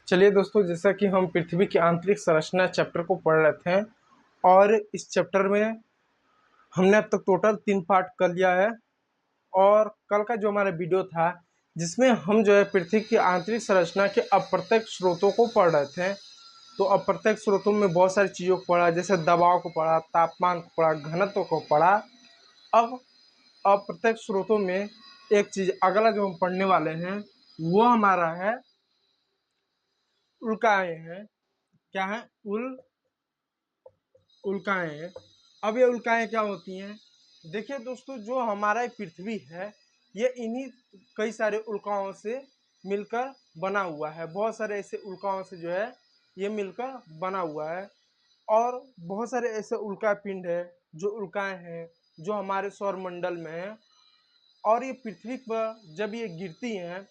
चलिए दोस्तों, जैसा कि हम पृथ्वी की आंतरिक संरचना चैप्टर को पढ़ रहे थे और इस चैप्टर में हमने अब तक टोटल 3 पार्ट कर लिया है। और कल का जो हमारा वीडियो था जिसमें हम जो है पृथ्वी की आंतरिक संरचना के अप्रत्यक्ष स्रोतों को पढ़ रहे थे। तो अप्रत्यक्ष स्रोतों में बहुत सारी चीज़ों को पढ़ा, जैसे दबाव को पढ़ा, तापमान को पढ़ा, घनत्व को पढ़ा। अब अप्रत्यक्ष स्रोतों में एक चीज़ अगला जो हम पढ़ने वाले हैं वो हमारा है उल्काएं हैं। क्या है? उल्काएं हैं। अब ये उल्काएं क्या होती हैं? देखिए दोस्तों, जो हमारा ये पृथ्वी है ये इन्हीं कई सारे उल्काओं से मिलकर बना हुआ है। बहुत सारे ऐसे उल्काओं से जो है ये मिलकर बना हुआ है। और बहुत सारे ऐसे उल्का पिंड है जो उल्काएं हैं जो हमारे सौरमंडल में है। और ये पृथ्वी पर जब ये गिरती हैं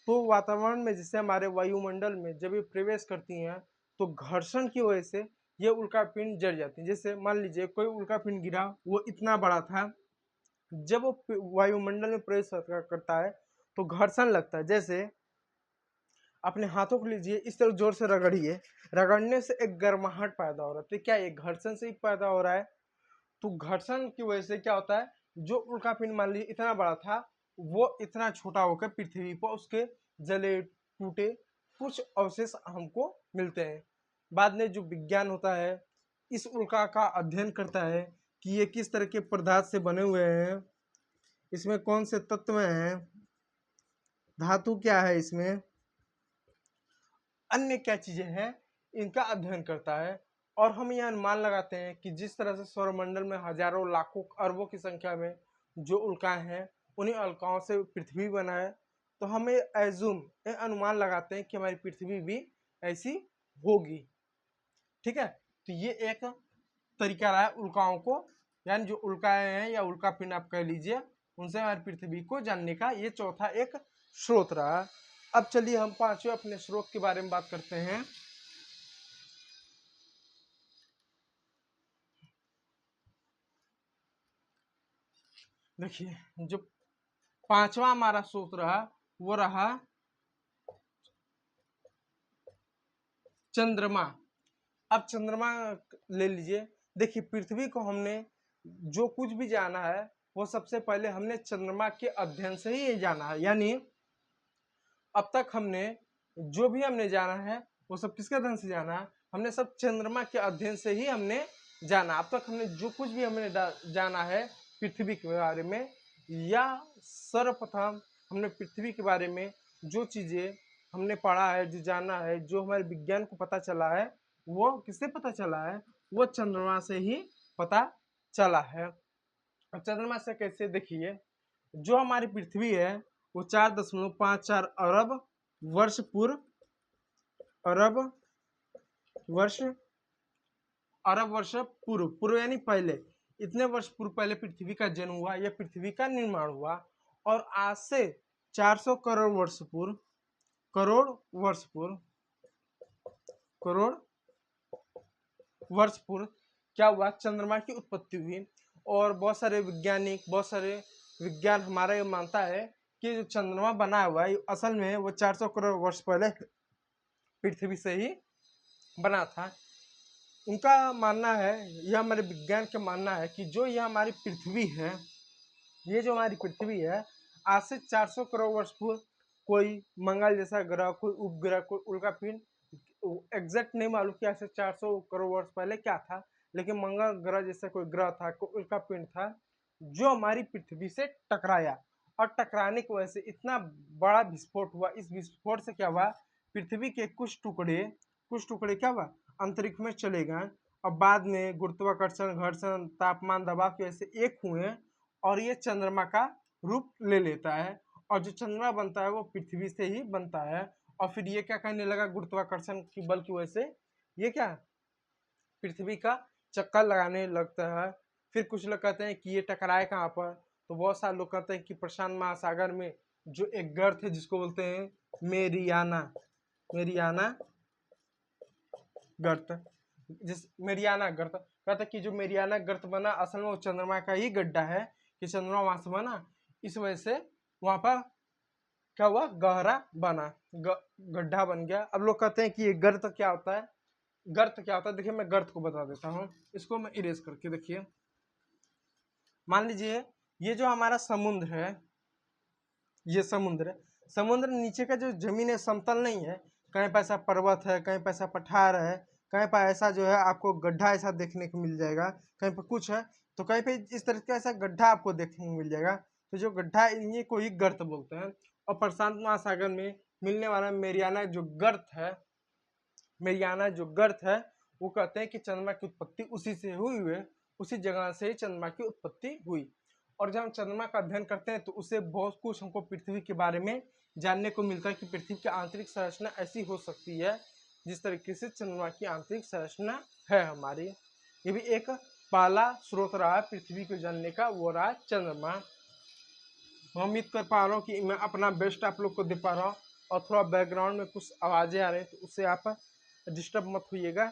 तो वातावरण में, जैसे हमारे वायुमंडल में जब ये प्रवेश करती हैं तो घर्षण की वजह से ये उल्कापिंड जल जाती हैं। जैसे मान लीजिए कोई उल्कापिंड गिरा, वो इतना बड़ा था, जब वो वायुमंडल में प्रवेश करता है तो घर्षण लगता है। जैसे अपने हाथों को लीजिए, इस तरह जोर से रगड़िए, रगड़ने से एक गर्माहट पैदा हो रहा है। तो क्या ये घर्षण से ही पैदा हो रहा है? तो घर्षण की वजह से क्या होता है, जो उल्कापिंड मान लीजिए इतना बड़ा था वो इतना छोटा होकर पृथ्वी पर उसके जले टूटे कुछ अवशेष हमको मिलते हैं। बाद में जो विज्ञान होता है इस उल्का का अध्ययन करता है कि ये किस तरह के पदार्थ से बने हुए हैं, इसमें कौन से तत्व हैं, धातु क्या है, इसमें अन्य क्या चीजें हैं, इनका अध्ययन करता है। और हम यह अनुमान लगाते हैं कि जिस तरह से सौरमंडल में हजारों लाखों अरबों की संख्या में जो उल्काएं हैं उन्हीं उल्काओं से पृथ्वी बना है। तो हमें एज्यूम अनुमान लगाते हैं कि हमारी पृथ्वी भी ऐसी होगी। ठीक है, तो ये एक तरीका रहा है उल्काओं को, यानी जो उल्काएं हैं या उल्का पिंड आप कह लीजिए, उनसे हमारी पृथ्वी को जानने का ये चौथा एक स्रोत रहा। अब चलिए हम पांचवें अपने स्रोत के बारे में बात करते हैं। देखिए, जो पांचवा हमारा स्रोत रहा वो रहा चंद्रमा। अब चंद्रमा ले लीजिए। देखिए, पृथ्वी को हमने जो कुछ भी जाना है वो सबसे पहले हमने चंद्रमा के अध्ययन से ही जाना है। यानी अब तक हमने जो भी हमने जाना है वो सब किसके अध्ययन से जाना है? हमने सब चंद्रमा के अध्ययन से ही हमने जाना। अब तक हमने जो कुछ भी हमने जाना है पृथ्वी के बारे में, या सर्वप्रथम हमने पृथ्वी के बारे में जो चीजें हमने पढ़ा है, जो जाना है, जो हमारे विज्ञान को पता चला है, वो किससे पता चला है? वो चंद्रमा से ही पता चला है। अब चंद्रमा से कैसे? देखिए, जो हमारी पृथ्वी है वो 4.54 अरब वर्ष पूर्व अरब वर्ष अरब वर्ष पूर्व पूर्व यानी पहले, इतने वर्ष पूर्व पहले पृथ्वी का जन्म हुआ या पृथ्वी का निर्माण हुआ। और आज से 400 करोड़ वर्ष पूर्व करोड़ वर्ष पूर्व करोड़ वर्ष पूर्व क्या हुआ? चंद्रमा की उत्पत्ति हुई। और बहुत सारे वैज्ञानिक, बहुत सारे विज्ञान हमारा ये मानता है कि जो चंद्रमा बना हुआ है असल में वो 400 करोड़ वर्ष पहले पृथ्वी से ही बना था। उनका मानना है, यह हमारे विज्ञान का मानना है कि जो यह हमारी पृथ्वी है, ये जो हमारी पृथ्वी है आज से 400 करोड़ वर्ष पूर्व कोई मंगल जैसा ग्रह, कोई उपग्रह, कोई उल्कापिंड, एग्जैक्ट नहीं मालूम कि आज से 400 करोड़ वर्ष पहले क्या था, लेकिन मंगल ग्रह जैसा कोई ग्रह था, कोई उल्कापिंड था जो हमारी पृथ्वी से टकराया। और टकराने की वजह से इतना बड़ा विस्फोट हुआ। इस विस्फोट से क्या हुआ? पृथ्वी के कुछ टुकड़े क्या हुआ? अंतरिक्ष में चले गए। और बाद में गुरुत्वाकर्षण, घर्षण, तापमान, दबाव की वजह से एक हुए और ये चंद्रमा का रूप ले लेता है। और जो चंद्रमा बनता है वो पृथ्वी से ही बनता है। और फिर ये क्या कहने लगा? गुरुत्वाकर्षण की बल की वजह से ये क्या, पृथ्वी का चक्कर लगाने लगता है। फिर कुछ लोग कहते हैं कि ये टकराए कहाँ पर? तो बहुत सारे लोग कहते हैं कि प्रशांत महासागर में जो एक गर्त है जिसको बोलते हैं मेरियाना मेरियाना गर्त, जिस मेरियाना गर्त कहते हैं कि जो मेरियाना गर्त बना असल में वो चंद्रमा का ही गड्ढा है, कि चंद्रमा वहां से बना, इस वजह से वहां पर क्या हुआ, गहरा बना, गड्ढा बन गया। अब लोग कहते हैं कि ये गर्त क्या होता है, गर्त क्या होता है, देखिए मैं गर्त को बता देता हूँ, इसको मैं इरेज करके, देखिए मान लीजिए ये जो हमारा समुद्र है, ये समुद्र है, समुद्र नीचे का जो जमीन है समतल नहीं है, कहीं पर ऐसा पर्वत है, कहीं पर ऐसा पठार है, कहीं पर ऐसा जो है आपको गड्ढा ऐसा देखने को मिल जाएगा, कहीं पर कुछ है, तो कहीं पे इस तरह का ऐसा गड्ढा आपको देखने को मिल जाएगा। तो जो गड्ढा है इन्हीं को ही गर्त बोलते हैं। और प्रशांत महासागर में मिलने वाला मेरियाना जो गर्त है, मेरियाना जो गर्त है, वो कहते हैं कि चंद्रमा की उत्पत्ति उसी से हुई है, उसी जगह से ही चंद्रमा की उत्पत्ति हुई। और जब हम चंद्रमा का अध्ययन करते हैं तो उससे बहुत कुछ हमको पृथ्वी के बारे में जानने को मिलता है कि पृथ्वी की आंतरिक संरचना ऐसी हो सकती है जिस तरीके से चंद्रमा की आंतरिक संरचना है हमारी। ये भी एक पहला स्रोत रहा है पृथ्वी को जानने का, वो रहा चंद्रमा। मैं उम्मीद कर पा रहा हूँ कि मैं अपना बेस्ट आप लोग को दे पा रहा हूँ, और थोड़ा बैकग्राउंड में कुछ आवाज़ें आ रही हैं तो उससे आप डिस्टर्ब मत होइएगा,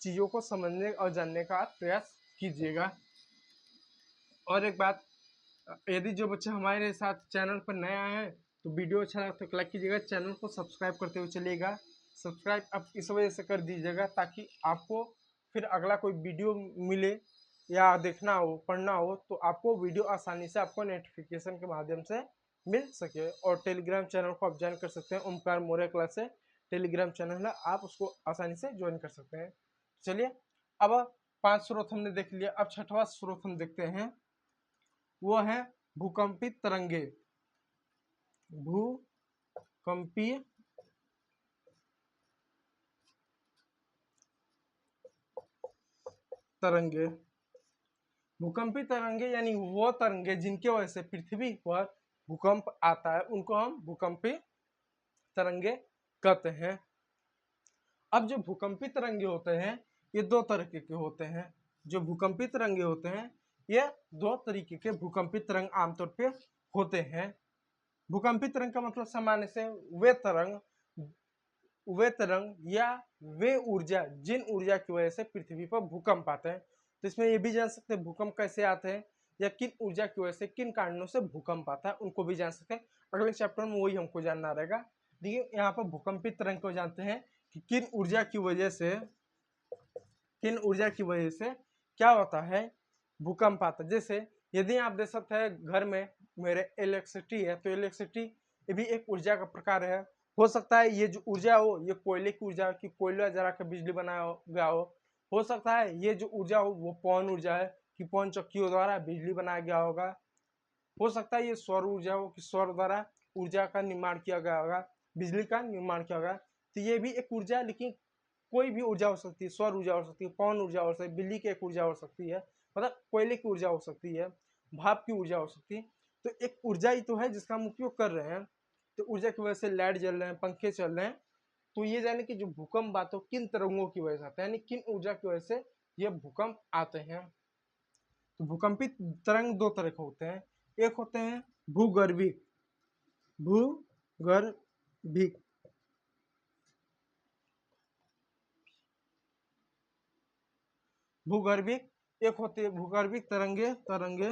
चीज़ों को समझने और जानने का आप प्रयास कीजिएगा। और एक बात, यदि जो बच्चे हमारे साथ चैनल पर नए आए हैं तो वीडियो अच्छा लगा तो लाइक कीजिएगा, चैनल को सब्सक्राइब करते हुए चलिएगा। सब्सक्राइब आप इस वजह से कर दीजिएगा ताकि आपको फिर अगला कोई वीडियो मिले या देखना हो, पढ़ना हो, तो आपको वीडियो आसानी से आपको नोटिफिकेशन के माध्यम से मिल सके। और टेलीग्राम चैनल को आप ज्वाइन कर सकते हैं, ओमकार मौर्य क्लास से टेलीग्राम चैनल है, आप उसको आसानी से ज्वाइन कर सकते हैं। चलिए, अब 5 स्रोत हमने देख लिया, अब 6वां स्रोत हम देखते हैं, वो है भूकंपित तरंगे। भूकंपीय तरंगे, भूकंपीय तरंगे यानी वो तरंगे जिनके वजह से पृथ्वी पर भूकंप आता है, उनको हम भूकंपीय तरंगे कहते हैं। अब जो भूकंपीय तरंगे होते हैं ये दो तरीके के होते हैं। जो भूकंपीय तरंगे होते हैं ये दो तरीके के भूकंपीय तरंग आमतौर पे होते हैं। भूकंपीय तरंग का मतलब सामान्य से वे तरंग या वे ऊर्जा जिन ऊर्जा की वजह से पृथ्वी पर भूकंप आते हैं। तो इसमें ये भी जान सकते हैं भूकंप कैसे आते हैं या किन ऊर्जा की वजह से, किन कारणों से भूकंप आता है, उनको भी जान सकते हैं। अगले चैप्टर में वही हमको जानना रहेगा। देखिए यहाँ पर भूकंपीय तरंग को जानते हैं कि किन ऊर्जा की वजह से क्या होता है, भूकंप आता है। जैसे यदि आप देख सकते हैं घर में मेरे इलेक्ट्रिसिटी है, तो इलेक्ट्रिसिटी ये भी एक ऊर्जा का प्रकार है। हो सकता है ये जो ऊर्जा हो ये कोयले की ऊर्जा की, कोयला जला कर बिजली बनाया गया हो सकता है ये जो ऊर्जा हो वो पवन ऊर्जा है कि पवन चक्कियों द्वारा बिजली बनाया गया होगा। हो सकता है ये सौर ऊर्जा हो कि सौर द्वारा ऊर्जा का निर्माण किया गया होगा, बिजली का निर्माण किया होगा। तो ये भी एक ऊर्जा है, लेकिन कोई भी ऊर्जा हो सकती है, सौर ऊर्जा हो सकती है, पवन ऊर्जा हो सकती है, बिजली की एक ऊर्जा हो सकती है, मतलब कोयले की ऊर्जा हो सकती है, भाप की ऊर्जा हो सकती है। तो एक ऊर्जा ही तो है जिसका हम उपयोग कर रहे हैं। तो ऊर्जा की वजह से लाइट जल रहे हैं, पंखे चल रहे हैं। तो ये जाने कि जो भूकंप बात हो किन तरंगों की वजह से आता है, यानी किन ऊर्जा की वजह से ये भूकंप आते हैं। तो भूकंपित तरंग दो तरह के होते हैं, एक होते हैं भूगर्भिक, भूगर्भिक भूगर्भिक एक होती है भूगर्भिक तरंगे,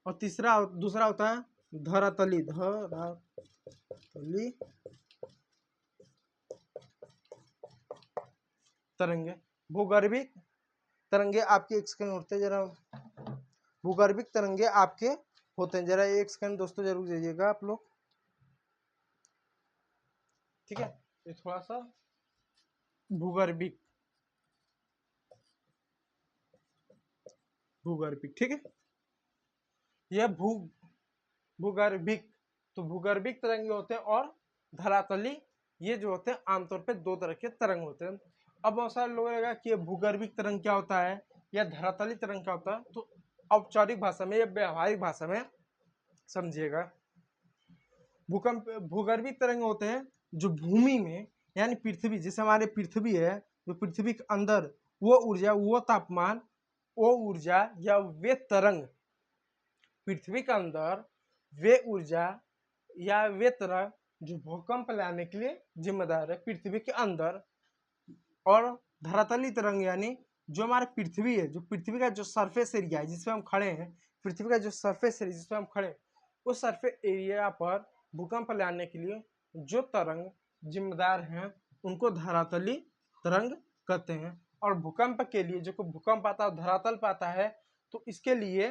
और दूसरा होता है धरातली तरंगे। भूगर्भिक तरंगे आपके एक सेकंड होते हैं, जरा भूगर्भिक तरंगे आपके होते हैं, जरा एक सेकंड दोस्तों जरूर जाइएगा आप लोग, ठीक है। ये थोड़ा सा भूगर्भिक ठीक है, यह भूगर्भिक। तो भूगर्भिक तरंगे होते हैं और धरातली, ये जो होते हैं आमतौर पे दो तरह के तरंग होते हैं। अब बहुत सारे लोग रहेगा कि भूगर्भिक तरंग क्या होता है या धरातली तरंग क्या होता है, तो औपचारिक भाषा में या व्यवहारिक भाषा में समझिएगा। भूगर्भिक तरंग होते हैं जो भूमि में यानी पृथ्वी, जैसे हमारे पृथ्वी है, जो पृथ्वी के अंदर वो ऊर्जा, वो तापमान, वो ऊर्जा या वे तरंग, पृथ्वी के अंदर वे ऊर्जा या वे तरंग जो भूकंप लाने के लिए जिम्मेदार है पृथ्वी के अंदर। और धरातली तरंग यानी जो हमारे पृथ्वी है, जो पृथ्वी का जो सरफेस एरिया है जिसपे हम खड़े हैं, पृथ्वी का जो सरफेस एरिया जिसपे हम खड़े हैं, उस सरफेस एरिया पर भूकंप लाने के लिए जो तरंग जिम्मेदार हैं उनको धरातली तरंग कहते हैं। और भूकंप के लिए जो भूकंप आता है धरातल पर आता है, तो इसके लिए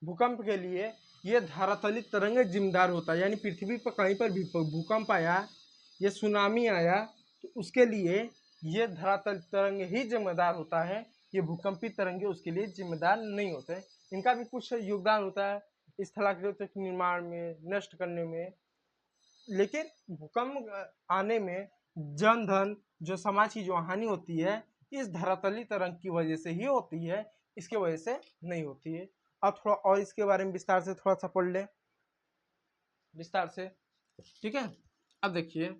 भूकंप के लिए ये धरातली तरंग जिम्मेदार होता है। यानी पृथ्वी पर कहीं पर भी भूकंप आया, ये सुनामी आया, तो उसके लिए ये धरातल तरंग ही जिम्मेदार होता है। ये भूकंपी तरंगे उसके लिए जिम्मेदार नहीं होते। इनका भी कुछ योगदान होता है स्थलाकृत के निर्माण में, नष्ट करने में, लेकिन भूकंप आने में जन धन जो समाज की जो हानि होती है इस धरातली तरंग की वजह से ही होती है, इसके वजह से नहीं होती है। अब थोड़ा और इसके बारे में विस्तार से थोड़ा सा पढ़ ले विस्तार से, ठीक है। अब देखिए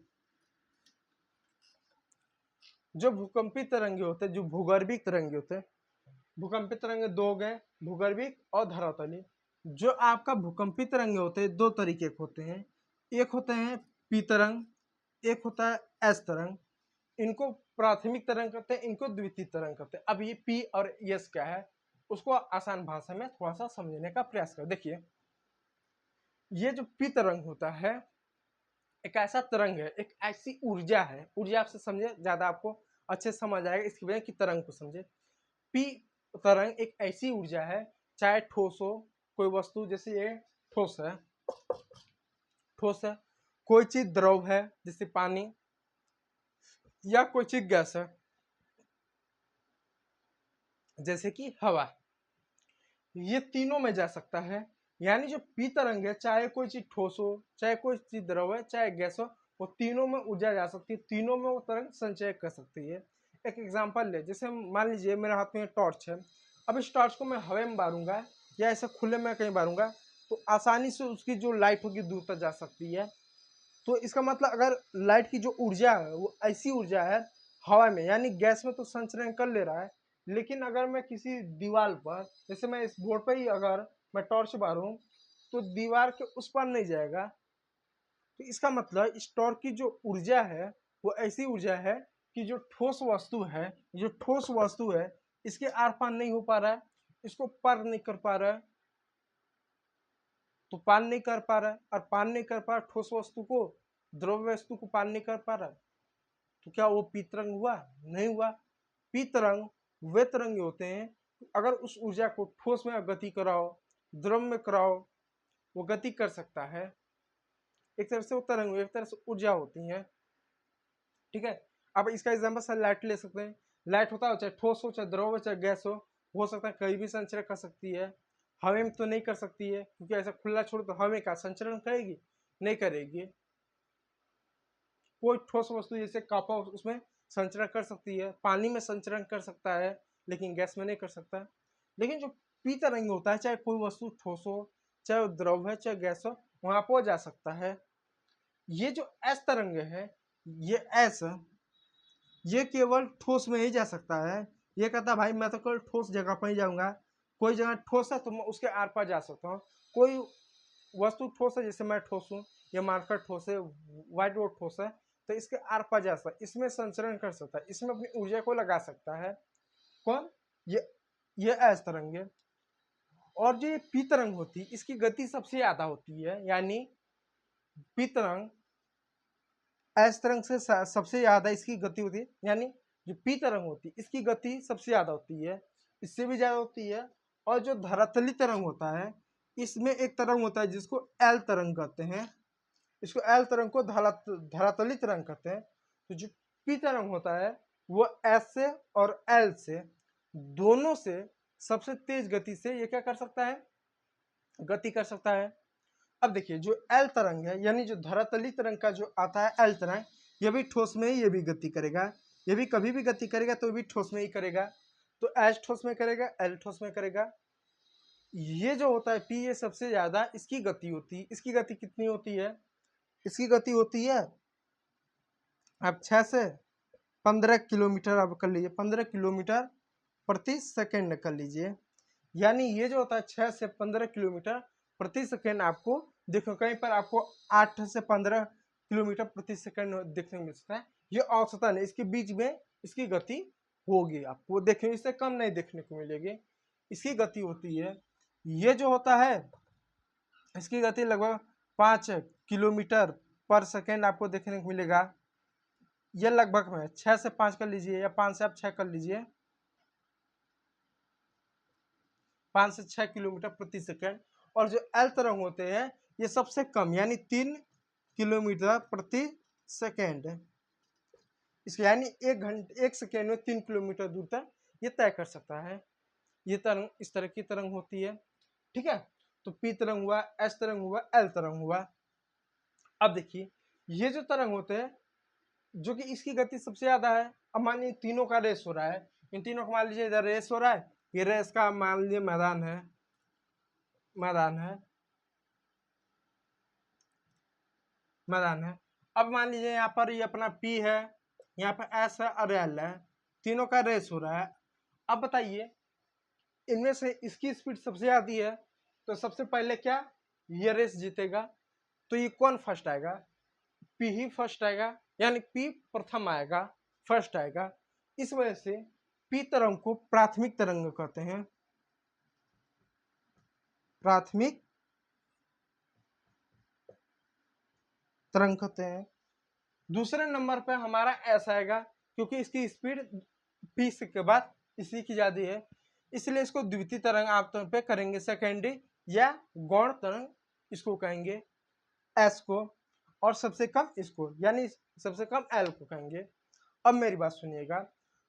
जो भूकंपी तरंगे होते हैं, जो भूगर्भिक तरंगे होते हैं, भूकंपी तरंगे दो गए, भूगर्भिक और धरातली। जो आपका भूकंपी तरंगे होते हैं दो तरीके के होते हैं, एक होते हैं पी तरंग, एक होता है एस तरंग। इनको प्राथमिक तरंग कहते हैं, इनको द्वितीय तरंग कहते हैं। अब ये पी और एस क्या है उसको आसान भाषा में थोड़ा सा समझने का प्रयास करें। देखिए ये जो पी तरंग होता है एक ऐसा तरंग है, एक ऐसी ऊर्जा है, ऊर्जा आपसे समझे ज्यादा आपको अच्छे समझ आएगा इसकी वजह की तरंग को समझे। पी तरंग एक ऐसी ऊर्जा है, चाहे ठोस हो कोई वस्तु, जैसे ये ठोस है, ठोस है, कोई चीज द्रव है जैसे पानी, या कोई चीज गैस है जैसे कि हवा, ये तीनों में जा सकता है। यानी जो पी तरंग है चाहे कोई चीज ठोस हो, चाहे कोई चीज द्रव है, चाहे गैस हो, वो तीनों में ऊर्जा जा सकती है, तीनों में वो तरंग संचय कर सकती है। एक एग्जांपल ले, जैसे मान लीजिए मेरे हाथ में टॉर्च है, अब इस टॉर्च को मैं हवा में बारूंगा या ऐसे खुले में कहीं बारूंगा तो आसानी से उसकी जो लाइट होगी दूर तक जा सकती है। तो इसका मतलब अगर लाइट की जो ऊर्जा है वो ऐसी ऊर्जा है हवा में, यानी गैस में तो संचरण कर ले रहा है, लेकिन अगर मैं किसी दीवार पर, जैसे मैं इस बोर्ड पर ही अगर मैं टॉर्च मारूं तो दीवार के उस पर नहीं जाएगा। तो इसका मतलब इस टॉर्च की जो ऊर्जा है वो ऐसी ऊर्जा है कि जो ठोस वस्तु है, जो ठोस वस्तु है इसके आर पार नहीं हो पा रहा है, इसको पार नहीं कर पा रहा है, तो पार नहीं कर पा रहा है, और पार नहीं कर पा रहा ठोस वस्तु को, द्रव्य वस्तु को पार नहीं कर पा रहा, तो क्या वो पी तरंग हुआ? नहीं हुआ। पी तरंग वे तरंग होते हैं अगर उस ऊर्जा को ठोस में गति कराओ, द्रव में कराओ, वो गति कर सकता है। एक तरह से वो तरंग, एक तरह से ऊर्जा होती है, ठीक है। अब इसका एग्जाम्पल सर लाइट ले सकते हैं। लाइट होता है चाहे ठोस हो, चाहे द्रव हो, चाहे गैस हो सकता है कहीं भी संचरण कर सकती है। हवा में तो नहीं कर सकती है, क्योंकि ऐसा खुला छोड़ तो हवा में का संचरण करेगी? नहीं करेगी। कोई ठोस वस्तु जैसे कॉपर उसमें संचरण कर सकती है, पानी में संचरण कर सकता है, लेकिन गैस में नहीं कर सकता। लेकिन जो पी तरंग होता है चाहे कोई वस्तु ठोस हो, चाहे द्रव है, चाहे गैस हो, वहां पर जा सकता है। ये जो एस तरंग है, ये एस, ये केवल ठोस में ही जा सकता है। ये कहता है भाई मैं तो केवल ठोस जगह पर ही जाऊंगा, कोई जगह ठोस है तो मैं उसके आर पार जा सकता हूँ। कोई वस्तु ठोस है जैसे मैं ठोस हूँ, या मार्कर ठोस है, व्हाइट बोर्ड ठोस है, तो इसके आर पार जा सकता है, इसमें संचरण कर सकता है, इसमें अपनी ऊर्जा को लगा सकता है। कौन? ये एस तरंग है। और जो ये पी तरंग होती है इसकी गति सबसे ज्यादा होती है, यानी पी तरंग एस तरंग से सबसे ज्यादा इसकी गति होती है, यानी जो पी तरंग होती है इसकी गति सबसे ज्यादा होती है, इससे भी ज्यादा होती है। और जो धरातली तरंग होता है इसमें एक तरंग होता है जिसको एल तरंग कहते हैं, इसको एल तरंग को धरातली तरंग कहते हैं। तो जो पी तरंग होता है वो एस से और एल से दोनों से सबसे तेज गति से ये क्या कर सकता है? गति कर सकता है। अब देखिए जो एल तरंग है, यानी जो धरातली तरंग का जो आता है एल तरंग, ये भी ठोस में ही ये भी गति करेगा, ये भी कभी भी गति करेगा तो भी ठोस में ही करेगा। तो एच ठोस में करेगा, एल ठोस में करेगा। ये जो होता है पी, ये सबसे ज्यादा इसकी गति होती है। इसकी गति कितनी होती है? इसकी गति होती है अब 6 से 15 किलोमीटर, अब कर लीजिए 15 किलोमीटर प्रति सेकेंड कर लीजिए। यानी ये जो होता है 6 से 15 किलोमीटर प्रति सेकेंड, आपको देखो कहीं पर आपको 8 से 15 किलोमीटर प्रति सेकेंड देखने को मिल सकता है। ये औसतन है, इसके बीच में इसकी गति होगी, आपको देखने इससे कम नहीं देखने को मिलेगी, इसकी गति होती है। ये जो होता है इसकी गति लगभग 5 किलोमीटर पर सेकेंड आपको देखने को मिलेगा। ये लगभग में 6 से 5 कर लीजिए या 5 से आप 6 कर लीजिए, 5 से 6 किलोमीटर प्रति सेकेंड। और जो एल तरंग होते हैं ये सबसे कम यानी 3 किलोमीटर प्रति सेकेंड, इसके यानी 1 सेकेंड में 3 किलोमीटर दूर तक ये तय कर सकता है। ये तरंग इस तरह की तरंग होती है, ठीक है। तो पी तरंग हुआ, एस तरंग हुआ, एल तरंग हुआ। अब देखिए ये जो तरंग होते हैं जो कि इसकी गति सबसे ज्यादा है, अब मान लीजिए तीनों का रेस हो रहा है, इन तीनों का मान लीजिए इधर रेस हो रहा है, ये रेस का मान लीजिए मैदान है, मैदान है, मैदान है। अब मान लीजिए यहाँ पर ये अपना पी है, यहाँ पर एस है और एल है, तीनों का रेस हो रहा है। अब बताइए इनमें से इसकी स्पीड सबसे ज्यादा है, तो सबसे पहले क्या ये रेस जीतेगा, तो ये कौन फर्स्ट आएगा, पी ही फर्स्ट आएगा, यानी पी प्रथम आएगा, फर्स्ट आएगा। इस वजह से पी तरंग को प्राथमिक तरंग कहते हैं, प्राथमिक तरंग कहते हैं। दूसरे नंबर पे हमारा एस आएगा, क्योंकि इसकी स्पीड पी के बाद इसी की ज्यादा है, इसलिए इसको द्वितीय तरंग आमतौर पे करेंगे, सेकेंडरी या गौण तरंग इसको कहेंगे एस को, और सबसे कम इसको यानी सबसे कम एल को कहेंगे। अब मेरी बात सुनिएगा,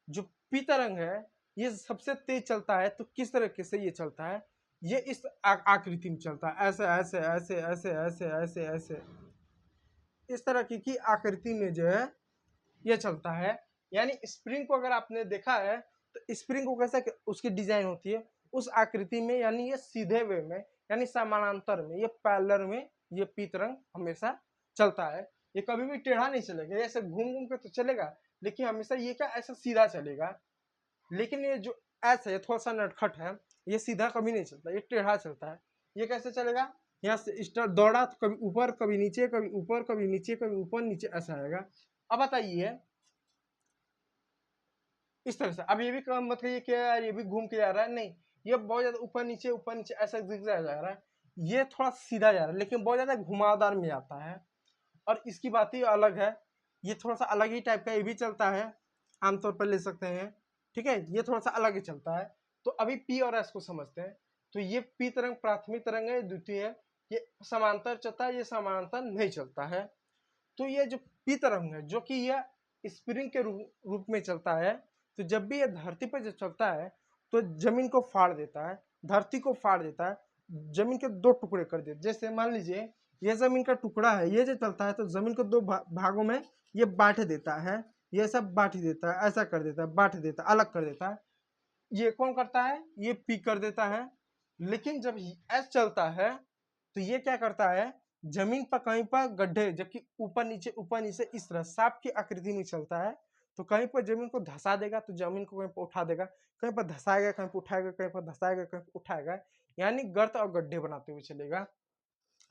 जो पी तरंग है ये सबसे तेज चलता है, तो किस तरीके से ये चलता है, ये इस आकृति में चलता है, ऐसे ऐसे ऐसे ऐसे ऐसे ऐसे ऐसे इस तरह की आकृति में जो है ये चलता है। यानी स्प्रिंग को अगर आपने देखा है तो स्प्रिंग को कैसे उसकी डिजाइन होती है उस आकृति में, यानी ये सीधे वे में यानी समानांतर में, ये पैरेलल में ये पी तरंग हमेशा चलता है। ये कभी भी टेढ़ा नहीं चलेगा, ऐसे घूम घूम के तो चलेगा, लेकिन हमेशा ये क्या ऐसा सीधा चलेगा। लेकिन ये जो एस है थोड़ा सा नटखट है, ये सीधा कभी नहीं चलता, ये टेढ़ा चलता है। ये कैसे चलेगा, यहाँ से स्टार्ट दौड़ा तो कभी ऊपर कभी नीचे, कभी ऊपर कभी नीचे, कभी ऊपर नीचे, ऐसा आएगा। अब बताइए इस तरह से, अब ये भी काम मत करिए कि यार ये भी घूम के जा रहा है, नहीं, ये बहुत ज्यादा ऊपर नीचे ऐसा जिगजैग जा रहा है, ये थोड़ा सीधा जा रहा है लेकिन बहुत ज्यादा घुमावदार में आता है। और इसकी बात ही अलग है, ये थोड़ा सा अलग ही टाइप का ये भी चलता है, आमतौर पर ले सकते हैं, ठीक है, ये थोड़ा सा अलग ही चलता है। तो अभी पी और एस को समझते हैं। तो ये पी तरंग प्राथमिक तरंग है, द्वितीय है, ये समांतर चलता है, ये समांतर नहीं चलता है। तो ये जो पी तरंग है जो कि यह स्प्रिंग के रूप में चलता है, तो जब भी ये धरती पर जब चलता है तो जमीन को फाड़ देता है, धरती को फाड़ देता है, जमीन के दो टुकड़े कर देता है। जैसे मान लीजिए ये जमीन का टुकड़ा है, ये जो चलता है तो जमीन को दो भागों में ये बांट देता है, ये सब बांट देता है, ऐसा कर देता है, बांट देता है, अलग कर देता है। ये कौन करता है, ये पी कर देता है। लेकिन जब एस चलता है तो ये क्या करता है, जमीन पर कहीं पर गड्ढे, जबकि ऊपर नीचे इस तरह सांप की आकृति में चलता है, तो कहीं पर जमीन को धसा देगा, तो जमीन को कहीं पर उठा देगा, कहीं पर धसाएगा, कहीं पर उठाएगा, कहीं पर धसाएगा, कहीं पर उठाएगा, यानी गर्त और गड्ढे बनाते हुए चलेगा।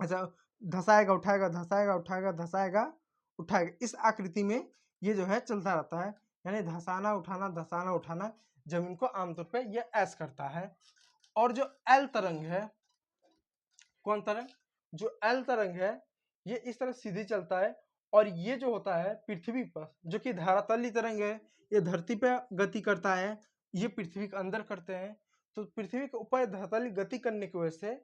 अच्छा, धसाएगा उठाएगा, धसाएगा उठाएगा, धसाएगा उठाएगा, इस आकृति में ये जो है चलता रहता है, यानी धसाना उठाना जमीन को आमतौर पर यह ऐस करता है। और जो एल तरंग है, कौन तरंग, जो एल तरंग है ये इस तरह सीधी चलता है, और ये जो होता है पृथ्वी पर जो कि धरातलीय तरंग है, ये धरती पे गति करता है, ये पृथ्वी के अंदर करते हैं। तो पृथ्वी के ऊपर धरातलीय गति करने की वजह से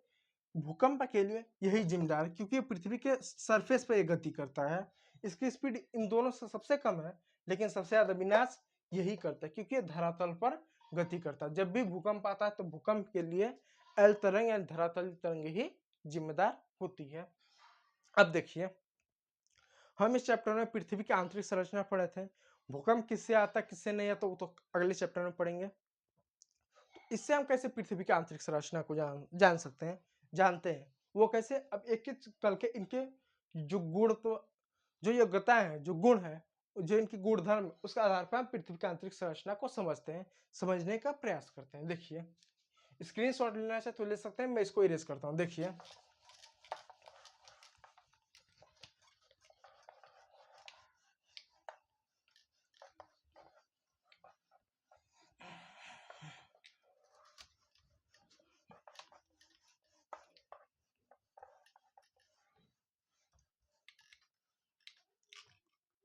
भूकंप के लिए यही जिम्मेदार है, क्योंकि पृथ्वी के सरफेस पर ये गति करता है। इसकी स्पीड इन दोनों से सबसे कम है, लेकिन सबसे ज्यादा विनाश यही करता है, क्योंकि ये धरातल पर गति करता है। जब भी भूकंप आता है तो भूकंप के लिए एल तरंग या धरातलीय तरंग ही जिम्मेदार होती है। अब देखिए हम इस चैप्टर में पृथ्वी की आंतरिक संरचना पढ़े थे, भूकंप किससे आता किससे नहीं आता वो तो अगले चैप्टर में पढ़ेंगे। तो इससे हम कैसे पृथ्वी की आंतरिक संरचना को जान सकते हैं, जानते हैं, वो कैसे, अब एक एक कल के इनके जो गुण, तो जो योग्यता है, जो गुण है, जो इनकी गुण धर्म, उसके आधार पर हम पृथ्वी की आंतरिक संरचना को समझते हैं, समझने का प्रयास करते हैं। देखिए स्क्रीनशॉट लेना चाहे तो ले सकते हैं, मैं इसको इरेज करता हूँ। देखिए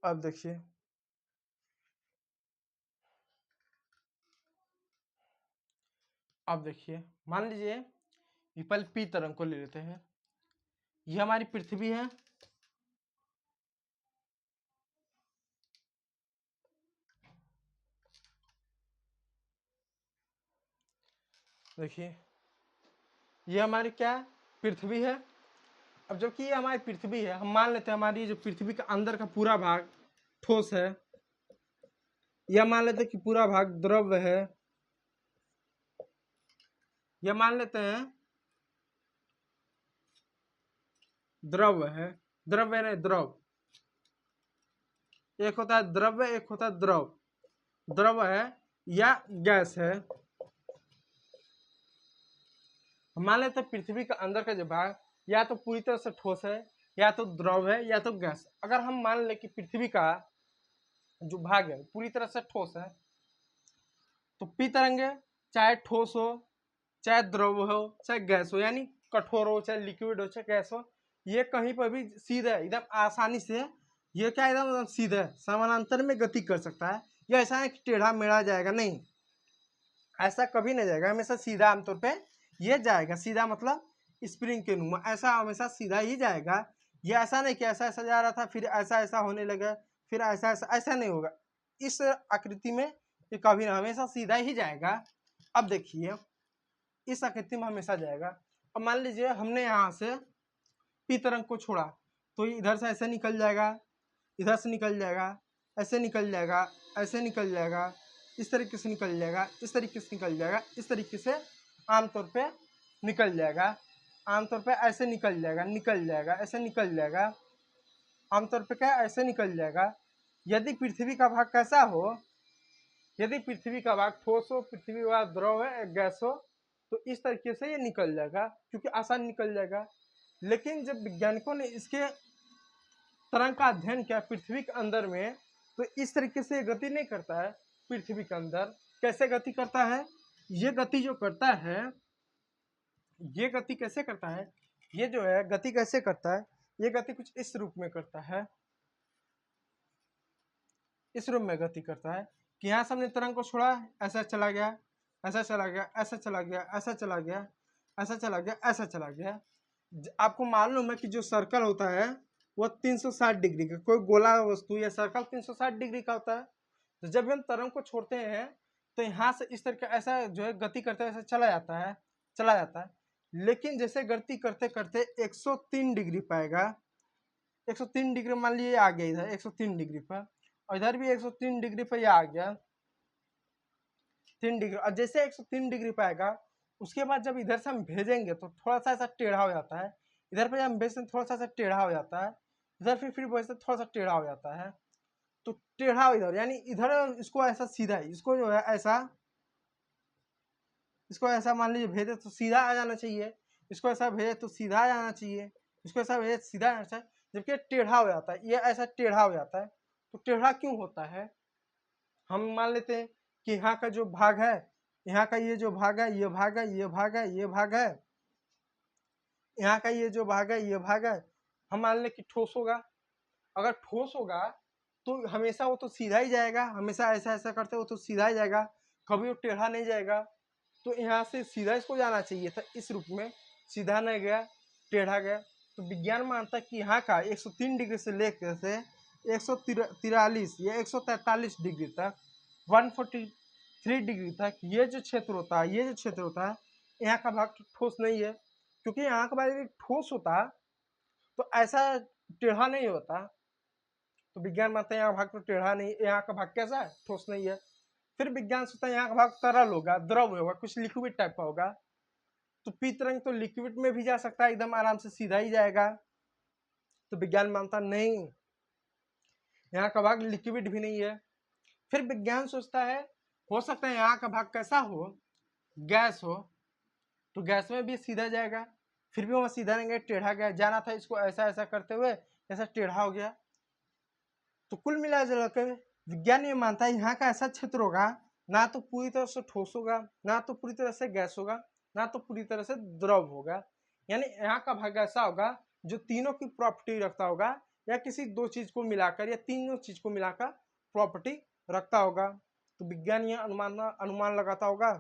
अब देखिए, मान लीजिए ये पहले पी तरंग को ले लेते हैं। ये हमारी पृथ्वी है, देखिए ये हमारी क्या है, पृथ्वी है। अब जबकि ये हमारी पृथ्वी है, हम मान लेते हैं हमारी जो पृथ्वी का अंदर का पूरा भाग ठोस है, यह मान लेते हैं कि पूरा भाग द्रव है, यह मान लेते हैं द्रव है, द्रव्य है नहीं द्रव, एक होता है द्रव्य एक होता है द्रव, द्रव है या गैस है। हम मान लेते हैं पृथ्वी का अंदर का जो भाग या तो पूरी तरह से ठोस है या तो द्रव है या तो गैस। अगर हम मान ले कि पृथ्वी का जो भाग है पूरी तरह से ठोस है, तो पी तरंगे चाहे ठोस हो चाहे द्रव हो चाहे गैस हो, यानी कठोर हो चाहे लिक्विड हो चाहे गैस हो, ये कहीं पर भी सीधा एकदम आसानी से, ये क्या एकदम सीधा समानांतर में गति कर सकता है। ये ऐसा है कि टेढ़ा मेढ़ा जाएगा नहीं, ऐसा कभी नहीं जाएगा, हमेशा सीधा आमतौर पे ये जाएगा। सीधा मतलब स्प्रिंग के नुमा, ऐसा हमेशा सीधा ही जाएगा। ये ऐसा नहीं कि ऐसा ऐसा जा रहा था फिर ऐसा ऐसा होने लगा फिर ऐसा ऐसा, ऐसा नहीं होगा। इस आकृति में ये कभी ना, हमेशा सीधा ही जाएगा। अब देखिए इस आकृति में हमेशा जाएगा। अब मान लीजिए हमने यहाँ से पी तरंग को छोड़ा, तो इधर से ऐसे निकल जाएगा, इधर से निकल जाएगा, ऐसे निकल जाएगा, ऐसे निकल जाएगा, इस तरीके से निकल जाएगा, इस तरीके से निकल जाएगा, इस तरीके से आमतौर पे निकल जाएगा। आमतौर पे ऐसे निकल जाएगा, निकल जाएगा, ऐसे निकल जाएगा, आमतौर पे क्या ऐसे निकल जाएगा। यदि पृथ्वी का भाग कैसा हो, यदि पृथ्वी का भाग ठोस हो, पृथ्वी का भाग द्रव है गैस हो, तो इस तरीके से ये निकल जाएगा, क्योंकि आसान निकल जाएगा। लेकिन जब वैज्ञानिकों ने इसके तरंग का अध्ययन किया पृथ्वी के अंदर में, तो इस तरीके से गति नहीं करता है। पृथ्वी के अंदर कैसे गति करता है, ये गति जो करता है, ये गति कैसे करता है, ये जो है गति कैसे करता है, ये गति कुछ इस रूप में करता है, इस रूप में गति करता है कि यहाँ से हमने तरंग को छोड़ा, ऐसा चला गया, ऐसा चला गया, ऐसा चला गया, ऐसा चला गया, ऐसा चला गया, ऐसा चला गया। आपको मालूम है कि जो सर्कल होता है वो 360 डिग्री का, कोई गोला वस्तु या सर्कल 360 डिग्री का होता है। तो जब हम तरंग को छोड़ते हैं तो यहाँ से इस तरह का ऐसा जो है गति करते ऐसा चला जाता है, चला जाता है। लेकिन जैसे गति करते करते 103 डिग्री पाएगा, 103 डिग्री मान लीजिए आ गया इधर 103 डिग्री पर, और इधर भी 103 डिग्री पर यह आ गया 3 डिग्री। और जैसे 103 डिग्री पाएगा उसके बाद जब इधर से हम भेजेंगे तो थोड़ा सा ऐसा टेढ़ा हो जाता है, इधर पे जब हम भेजते हैं थोड़ा सा ऐसा टेढ़ा हो जाता है, इधर फिर भेजते थोड़ा सा टेढ़ा हो जाता है। तो टेढ़ा इधर यानी इधर, इसको ऐसा सीधा है, इसको जो है ऐसा, इसको ऐसा मान लीजिए भेजे तो सीधा आ जाना चाहिए, इसको ऐसा भेजे तो सीधा आ जाना चाहिए, इसको ऐसा भेजे सीधा आना चाहिए, जबकि टेढ़ा हो जाता है, ये ऐसा टेढ़ा हो जाता है। तो टेढ़ा क्यों होता है, हम मान लेते हैं कि यहाँ का जो भाग है, यहाँ का ये जो भाग है, ये भाग है, ये भाग है, ये भाग है, यहाँ का ये जो भाग है, ये भाग है, हम मान लें कि ठोस होगा। अगर ठोस होगा तो हमेशा वो तो सीधा ही जाएगा, हमेशा ऐसा ऐसा करते वो तो सीधा ही जाएगा, कभी वो टेढ़ा नहीं जाएगा। तो यहाँ से सीधा इसको जाना चाहिए था, इस रूप में सीधा नहीं गया, टेढ़ा गया। तो विज्ञान मानता है कि यहाँ का 103 डिग्री से लेकर से 143 या 143 डिग्री तक, 143 डिग्री तक ये जो क्षेत्र होता है, ये जो क्षेत्र होता है, यहाँ का भाग ठोस नहीं है। क्योंकि यहाँ का भाग यदि ठोस होता तो ऐसा टेढ़ा नहीं होता। तो विज्ञान मानता है यहाँ भाग तो टेढ़ा नहीं, यहाँ का भाग कैसा है, ठोस नहीं है। फिर विज्ञान सोचता है यहाँ का भाग तरल होगा, द्रव होगा, कुछ लिक्विड टाइप का होगा। तो पी तरंग तो लिक्विड में भी जा सकता है, एकदम आराम से सीधा ही जाएगा। तो विज्ञान मानता नहीं, यहाँ का भाग लिक्विड भी नहीं है। फिर विज्ञान सोचता है हो सकता है यहाँ का भाग कैसा हो, गैस हो, तो गैस में भी सीधा जाएगा, फिर भी वहां सीधा नहीं गया, टेढ़ा गया, जाना था इसको ऐसा ऐसा करते हुए, ऐसा टेढ़ा हो गया। तो कुल मिला जुलाकर विज्ञान ये मानता है यहाँ का ऐसा क्षेत्र होगा, ना तो पूरी तरह से ठोस होगा, ना तो पूरी तरह से गैस होगा, ना तो पूरी तरह से द्रव होगा। यानी यहाँ का भाग ऐसा होगा जो तीनों की प्रॉपर्टी रखता होगा, या किसी दो चीज को मिलाकर या तीनों चीज को मिलाकर प्रॉपर्टी रखता होगा। तो विज्ञान यह अनुमान लगाता होगा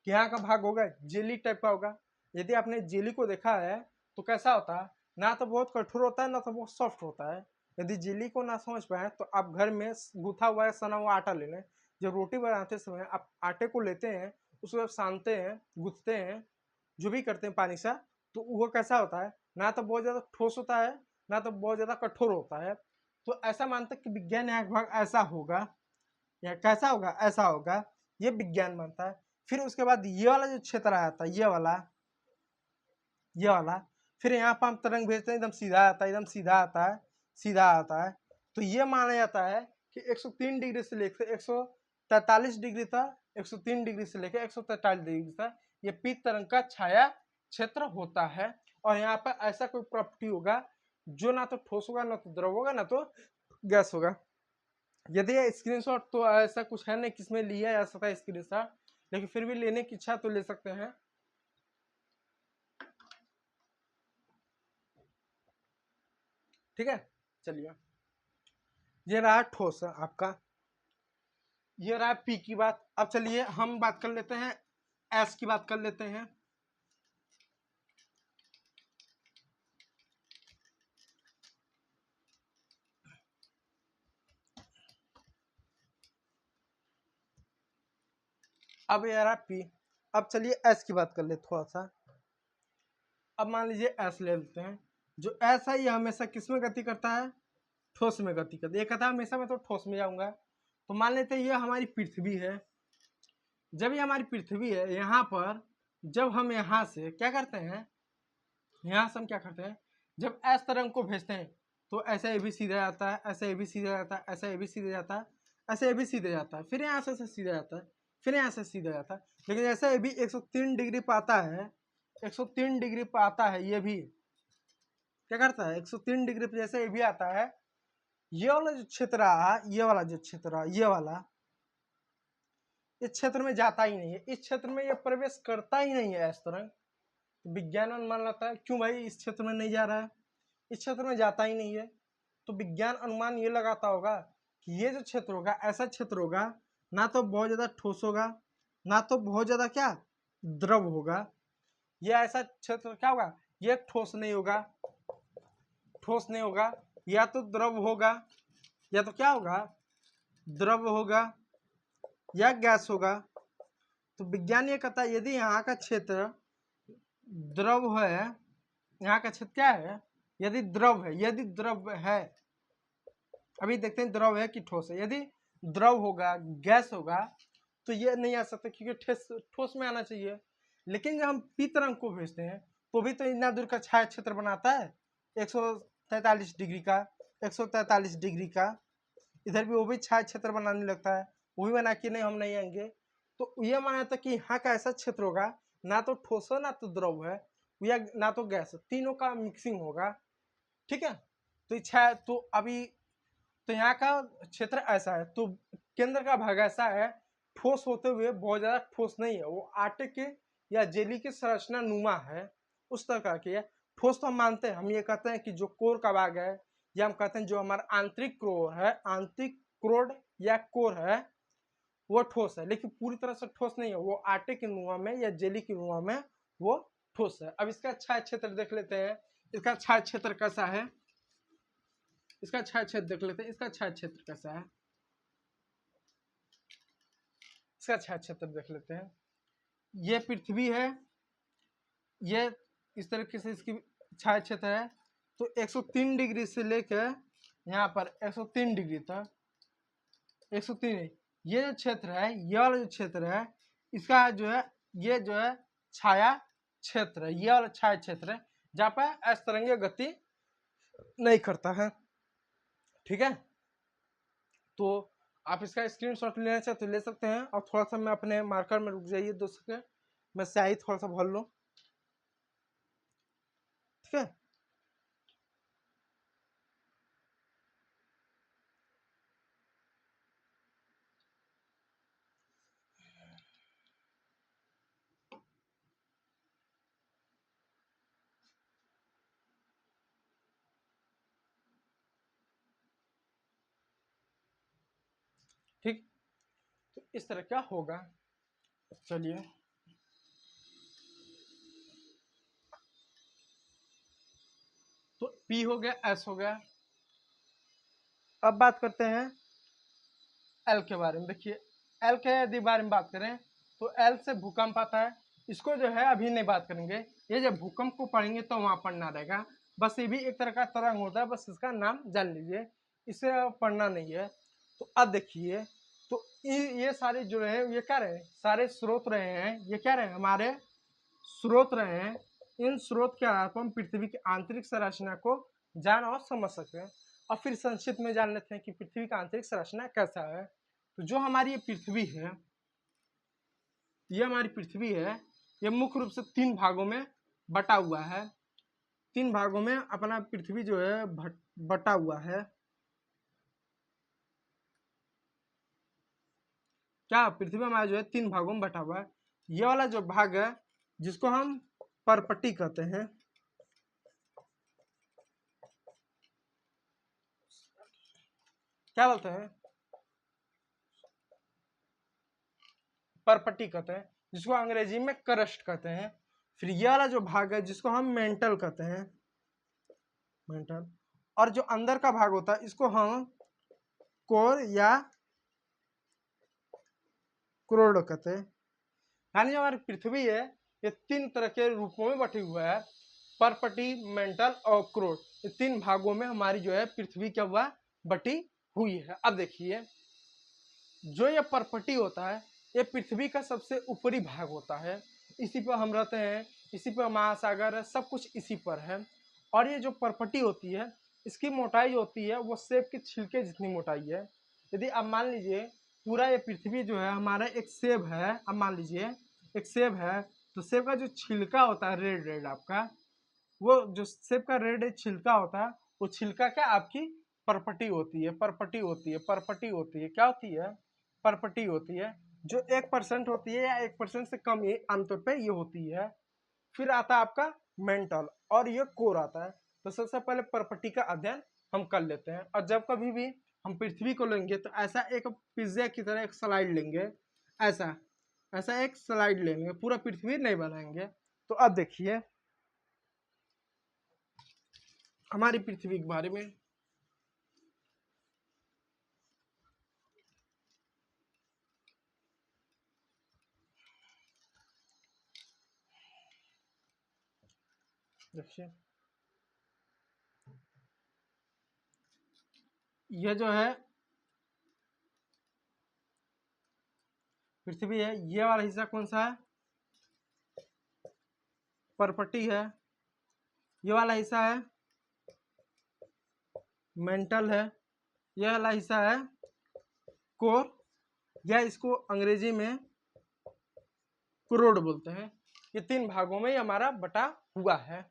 कि यहाँ का भाग होगा जेली टाइप का होगा। यदि आपने जेली को देखा है तो कैसा होता है, ना तो बहुत कठोर होता है ना तो बहुत सॉफ्ट होता है। यदि जेली को ना समझ पाए तो आप घर में गूथा हुआ है सना हुआ आटा ले लें। जब रोटी बनाते समय आप आटे को लेते हैं, उसको सानते हैं, गूथते हैं, जो भी करते हैं पानी से, तो वो कैसा होता है, ना तो बहुत ज्यादा ठोस होता है ना तो बहुत ज्यादा कठोर होता है। तो ऐसा मानते कि विज्ञान यहाँ भाग ऐसा होगा या कैसा होगा, ऐसा होगा, ये विज्ञान मानता है। फिर उसके बाद ये वाला जो क्षेत्र आता है, ये वाला फिर यहाँ पर हम तरंग भेजते हैं, एकदम सीधा आता है, एकदम सीधा आता है, सीधा आता है। तो ये माना जाता है कि 103 डिग्री से लेकर 143 डिग्री तक, 103 डिग्री से लेकर 143 डिग्री तक ये पी तरंग का छाया क्षेत्र होता है। और यहाँ पर ऐसा कोई प्रॉपर्टी होगा जो ना तो ठोस होगा, ना तो द्रव होगा, ना तो गैस होगा। यदि स्क्रीनशॉट तो ऐसा कुछ है नहीं किसमें लिया जा सकता है स्क्रीनशॉट, लेकिन फिर भी लेने की इच्छा तो ले सकते हैं। ठीक है, चलिए, ये रहा ठोस आपका, ये रहा पी की बात। अब चलिए हम बात कर लेते हैं एस की, बात कर लेते हैं। अब ये रहा पी। अब चलिए एस की बात कर ले थोड़ा सा। अब मान लीजिए एस ले लेते हैं। जो एस है ये हमेशा किस में गति करता है, ठोस में गति करता है। ये कहता है हमेशा मैं तो ठोस में जाऊंगा। तो मान लेते हैं ये हमारी पृथ्वी है। जब ये हमारी पृथ्वी है, यहाँ पर जब हम यहाँ से क्या करते हैं, यहाँ से हम क्या करते हैं, जब एस तरंग को भेजते हैं तो ऐसे ये भी सीधा जाता है, ऐसे ये भी सीधा जाता है, ऐसे ये भी सीधा जाता है, ऐसे ये भी सीधा जाता है, फिर यहाँ से सीधा जाता है, फिर यहाँ से सीधा जाता है। लेकिन जैसे ये भी 103 डिग्री पर आता है, 103 डिग्री पर आता है, ये भी क्या करता है 103 डिग्री पर जैसे ये भी आता है। ये वाला जो क्षेत्र रहा, ये वाला जो क्षेत्र रहा, ये वाला इस क्षेत्र में जाता ही नहीं है, इस क्षेत्र में ये प्रवेश करता ही नहीं है इस तरंग। तो विज्ञान अनुमान लगाता है क्यों भाई इस क्षेत्र में नहीं जा रहा है, इस क्षेत्र में जाता ही नहीं है। तो विज्ञान अनुमान ये लगाता होगा कि ये जो क्षेत्र होगा ऐसा क्षेत्र होगा, ना तो बहुत ज्यादा ठोस होगा, ना तो बहुत ज्यादा क्या द्रव होगा। ये ऐसा क्षेत्र क्या होगा, ये ठोस नहीं होगा, ठोस नहीं होगा, या तो द्रव होगा, या तो क्या होगा, द्रव होगा, या गैस होगा। तो विज्ञान ये कहता है यदि यहाँ का क्षेत्र द्रव है, यहाँ का क्षेत्र क्या है, यदि द्रव है, यदि द्रव है, अभी देखते हैं द्रव है कि ठोस है। यदि द्रव होगा, गैस होगा, तो ये नहीं आ सकता क्योंकि ठोस में आना चाहिए। लेकिन जब हम पी तरंग को भेजते हैं तो भी तो इतना दूर का छाया क्षेत्र बनाता है 143 डिग्री का, 143 डिग्री का, इधर भी वो भी छाया क्षेत्र बनाने लगता है, वो भी बना कि नहीं हम नहीं आएंगे। तो ये माना था कि यहाँ का ऐसा क्षेत्र होगा ना तो ठोस है ना तो द्रव है, या ना तो गैस, तीनों का मिक्सिंग होगा। ठीक है, तो इच्छा तो अभी तो यहाँ का क्षेत्र ऐसा है, तो केंद्र का भाग ऐसा है, ठोस होते हुए बहुत ज्यादा ठोस नहीं है, वो आटे के या जेली की संरचना नुमा है, उस तरह की है। ठोस तो हम मानते हैं, हम ये कहते हैं कि जो कोर का भाग है, या हम कहते हैं जो हमारा आंतरिक क्रोर है, आंतरिक क्रोड या कोर है, वो ठोस है, लेकिन पूरी तरह से ठोस नहीं है, वो आटे के नुमा में या जेली के नुमा में वो ठोस है। अब इसका छाया क्षेत्र देख लेते हैं, इसका छाया क्षेत्र कैसा है, इसका छाया क्षेत्र देख लेते हैं, इसका छाया क्षेत्र कैसा है, इसका छाया क्षेत्र देख लेते हैं। ये पृथ्वी है, ये इस तरीके से इसकी छाया क्षेत्र है। तो 103 डिग्री से लेकर यहाँ पर 103 डिग्री तक, 103, ये जो क्षेत्र है, ये वाला जो क्षेत्र है, इसका जो है ये जो है छाया क्षेत्र है, ये वाला छाया क्षेत्र है जहाँ पर अस्तरंगीय गति नहीं करता है। ठीक है, तो आप इसका स्क्रीनशॉट लेना चाहे तो ले सकते हैं। और थोड़ा सा मैं अपने मार्कर में रुक जाइए 2 सेकंड, मैं स्याही थोड़ा सा भर लूँ। ठीक है, तो इस तरह का होगा। चलिए तो P हो गया, S हो गया। अब बात करते हैं L के बारे में। देखिए L के यदि बारे में बात करें तो L से भूकंप आता है। इसको जो है अभी नहीं बात करेंगे, ये जब भूकंप को पढ़ेंगे तो वहां पढ़ना रहेगा। बस ये भी एक तरह का तरंग होता है, बस इसका नाम जान लीजिए, इसे पढ़ना नहीं है। तो अब देखिए, तो ये सारे जो रहे ये क्या रहे, सारे स्रोत रहे हैं, ये क्या रहे हमारे स्रोत रहे हैं। इन स्रोत के आधार पर हम पृथ्वी की आंतरिक संरचना को जान और समझ सकते हैं। और फिर संक्षिप्त में जान लेते हैं कि पृथ्वी का आंतरिक संरचना कैसा है। तो जो हमारी ये पृथ्वी है, ये हमारी पृथ्वी है, ये मुख्य रूप से 3 भागों में बटा हुआ है। 3 भागों में अपना पृथ्वी जो है बटा हुआ है। क्या पृथ्वी हमारा जो है 3 भागों में बटा हुआ है। ये वाला जो भाग है जिसको हम परपट्टी कहते हैं, क्या बोलते हैं, परपट्टी कहते हैं, जिसको अंग्रेजी में क्रस्ट कहते हैं। फिर ये वाला जो भाग है जिसको हम मेंटल कहते हैं, मेंटल। और जो अंदर का भाग होता है इसको हम कोर या क्रोड कहते हैं। यानी जो हमारी पृथ्वी है ये 3 तरह के रूपों में बटी हुआ है, परपटी, मेंटल और क्रोड। ये 3 भागों में हमारी जो है पृथ्वी क्या हुआ बटी हुई है। अब देखिए, जो ये परपटी होता है ये पृथ्वी का सबसे ऊपरी भाग होता है, इसी पर हम रहते हैं, इसी पर महासागर है, सब कुछ इसी पर है। और ये जो परपटी होती है इसकी मोटाई होती है वो सेब के छिलके जितनी मोटाई है। यदि आप मान लीजिए पूरा ये पृथ्वी जो है हमारा एक सेब है, अब मान लीजिए एक सेब है, तो सेब का जो छिलका होता है रेड रेड आपका, वो जो सेब का रेड छिलका होता है वो छिलका क्या आपकी परपटी होती है, परपटी होती है, परपटी होती है, क्या होती है, परपटी होती है। जो 1% होती है या 1% से कम ये आमतौर पे ये होती है। फिर आता है आपका मेंटल और ये कोर आता है। तो सबसे पहले परपटी का अध्ययन हम कर लेते हैं। और जब कभी भी हम पृथ्वी को लेंगे तो ऐसा एक पिज्जा की तरह एक स्लाइड लेंगे, ऐसा ऐसा एक स्लाइड लेंगे, पूरा पृथ्वी नहीं बनाएंगे। तो अब देखिए हमारी पृथ्वी के बारे में। देखिए यह जो है पृथ्वी है, ये वाला हिस्सा कौन सा है, परपटी है। ये वाला हिस्सा है मेंटल है। यह वाला हिस्सा है कोर, या इसको अंग्रेजी में क्रोड बोलते हैं। ये 3 भागों में हमारा बटा हुआ है।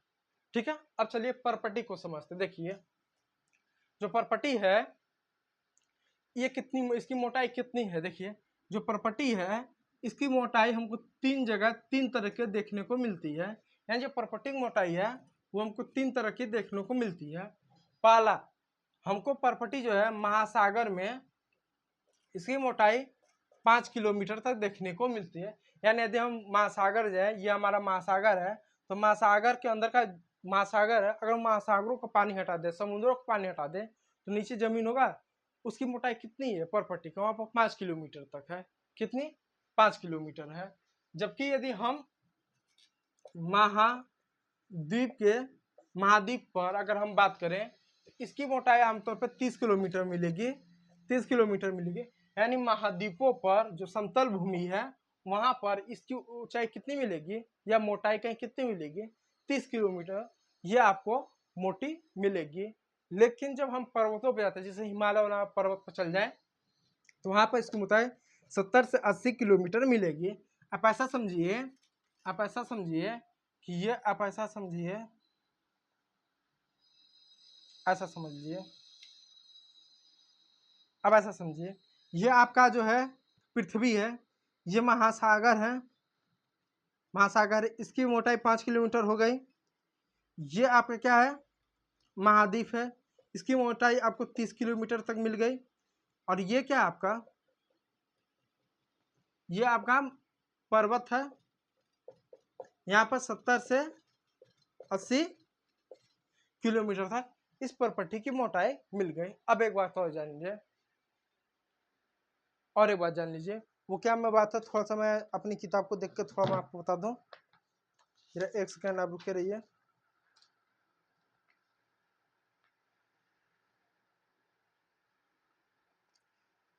ठीक है, अब चलिए परपटी को समझते। देखिए जो परपटी है ये कितनी, इसकी मोटाई कितनी है। देखिए जो परपटी है इसकी मोटाई हमको 3 जगह 3 तरह के देखने को मिलती है। यानी जो परपटी की मोटाई है वो हमको 3 तरह की देखने को मिलती है। पहला, हमको परपटी जो है महासागर में इसकी मोटाई 5 किलोमीटर तक देखने को मिलती है। यानी यदि हम महासागर जाए, ये हमारा महासागर है, तो महासागर के अंदर का महासागर है, अगर महासागरों का पानी हटा दे, समुद्रों का पानी हटा दे, तो नीचे जमीन होगा, उसकी मोटाई कितनी है परपटी का, वहां पर 5 किलोमीटर तक है। कितनी, 5 किलोमीटर है। जबकि यदि हम महाद्वीप के महाद्वीप पर अगर हम बात करें तो इसकी मोटाई आमतौर पर 30 किलोमीटर मिलेगी, 30 किलोमीटर मिलेगी। यानी महाद्वीपों पर जो समतल भूमि है वहां पर इसकी ऊंचाई कितनी मिलेगी या मोटाई कहीं कितनी मिलेगी, 30 किलोमीटर ये आपको मोटी मिलेगी। लेकिन जब हम पर्वतों पर जाते हैं, जैसे हिमालय वाला पर्वत पर चल जाए, तो वहां पर इसकी मोटाई 70 से 80 किलोमीटर मिलेगी। आप ऐसा समझिए, आप ऐसा समझिए कि ये, आप ऐसा समझिए, ऐसा समझ लीजिए, अब ऐसा समझिए, ये आपका जो है पृथ्वी है, ये महासागर है, महासागर इसकी मोटाई 5 किलोमीटर हो गई। ये आपका क्या है, महाद्वीप है, इसकी मोटाई आपको 30 किलोमीटर तक मिल गई। और ये क्या आपका ये आपका पर्वत है, यहाँ पर 70 से 80 किलोमीटर था। इस पर्वत की मोटाई मिल गई। अब एक बात और जान लीजिए, और एक बात जान लीजिए, वो क्या मैं बात है, थोड़ा सा मैं अपनी किताब को देख के थोड़ा मैं आपको बता दूं। जरा एक सेकेंड आप रुके रहिए।